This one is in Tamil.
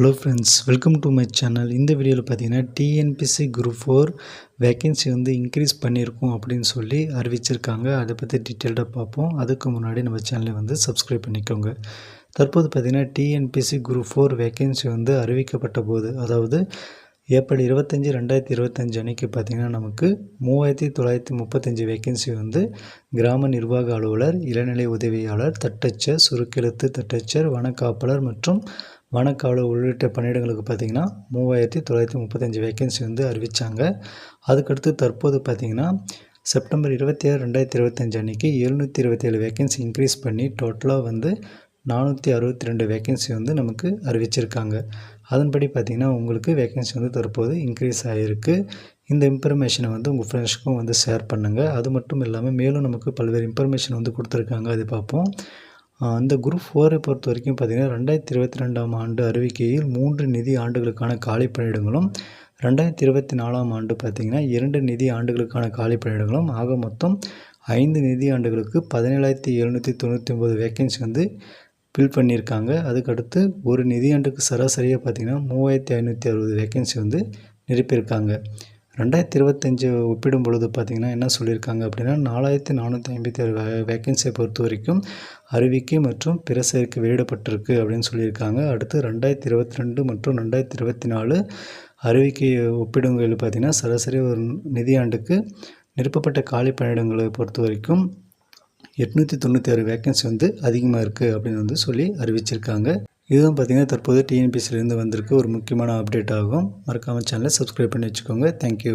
Hello friends, welcome to my channel. இந்த வீடியோவில் பார்த்தீங்கன்னா டிஎன்பிஎஸ்சி குரூப் 4 வேக்கன்சி வந்து இன்க்ரீஸ் பண்ணியிருக்கோம் அப்படின்னு சொல்லி அறிவிச்சிருக்காங்க. அதை பற்றி டீட்டெயில்டாக பார்ப்போம். அதுக்கு முன்னாடி நம்ம சேனலை வந்து சப்ஸ்கிரைப் பண்ணிக்கோங்க. தற்போது பார்த்தீங்கன்னா டிஎன்பிஎஸ்சி குரூப் 4 வேக்கன்சி வந்து அறிவிக்கப்பட்ட போது, அதாவது ஏப்ரல் 25, 2025 அன்றைக்கி பார்த்திங்கன்னா நமக்கு 3935 வேக்கன்சி வந்து கிராம நிர்வாக அலுவலர், இளநிலை உதவியாளர், தட்டச்சர், சுருக்கெழுத்து தட்டச்சர், வனக்காப்பாளர் மற்றும் வனக்காவலர் உள்ளிட்ட பணியிடங்களுக்கு பார்த்திங்கன்னா 3935 வேக்கன்சி வந்து அறிவித்தாங்க. அதுக்கடுத்து தற்போது பார்த்திங்கன்னா செப்டம்பர் 26, 2025 அன்றைக்கி 727 வேக்கன்சி இன்க்ரீஸ் பண்ணி டோட்டலாக வந்து 462 வேக்கன்சி வந்து நமக்கு அறிவிச்சிருக்காங்க. அதன்படி பார்த்திங்கன்னா உங்களுக்கு வேக்கன்சி வந்து தற்போது இன்க்ரீஸ் ஆகிருக்கு. இந்த இன்ஃபர்மேஷனை வந்து உங்கள் ஃப்ரெண்ட்ஸுக்கும் வந்து ஷேர் பண்ணுங்கள். அது மட்டும் இல்லாமல் மேலும் நமக்கு பல்வேறு இன்ஃபர்மேஷன் வந்து கொடுத்துருக்காங்க, அதை பார்ப்போம். இந்த குரூப் 4 பொறுத்த வரைக்கும் பார்த்திங்கன்னா 2022ஆம் ஆண்டு அறிவிக்கையில் 3 நிதி ஆண்டுகளுக்கான காலி பணியிடங்களும், 2024ஆம் ஆண்டு பார்த்திங்கன்னா 2 நிதி ஆண்டுகளுக்கான காலி பணியிடங்களும், ஆக மொத்தம் 5 நிதி ஆண்டுகளுக்கு 17,799 வேக்கன்சி வந்து ஃபில் பண்ணியிருக்காங்க. அதுக்கடுத்து ஒரு நிதியாண்டுக்கு சராசரியாக பார்த்திங்கன்னா 3560 வேக்கன்சி வந்து நிரப்பியிருக்காங்க. 2025 ஒப்பிடும் பொழுது பார்த்திங்கன்னா என்ன சொல்லியிருக்காங்க அப்படின்னா 4456 வேக்கன்சியை பொறுத்த வரைக்கும் அறிவிக்கை மற்றும் பிற சேர்க்கை வெளியிடப்பட்டிருக்கு அப்படின்னு சொல்லியிருக்காங்க. அடுத்து 2022 மற்றும் 2024 அறிவிக்கை ஒப்பிடுகையில் பார்த்திங்கன்னா சராசரி ஒரு நிதியாண்டுக்கு நிரப்பப்பட்ட காலி பணியிடங்களை பொறுத்த வரைக்கும் 896 வேக்கன்சி வந்து அதிகமாக இருக்குது அப்படின்னு வந்து சொல்லி அறிவிச்சிருக்காங்க. இதுதான் பார்த்திங்கன்னா தற்போது டிஎன்பிஎஸ்சிலேருந்து வந்திருக்கு ஒரு முக்கியமான அப்டேட் ஆகும். மறக்காமல் சேனலை சப்ஸ்கிரைப் பண்ணி வச்சுக்கோங்க. தேங்க்யூ.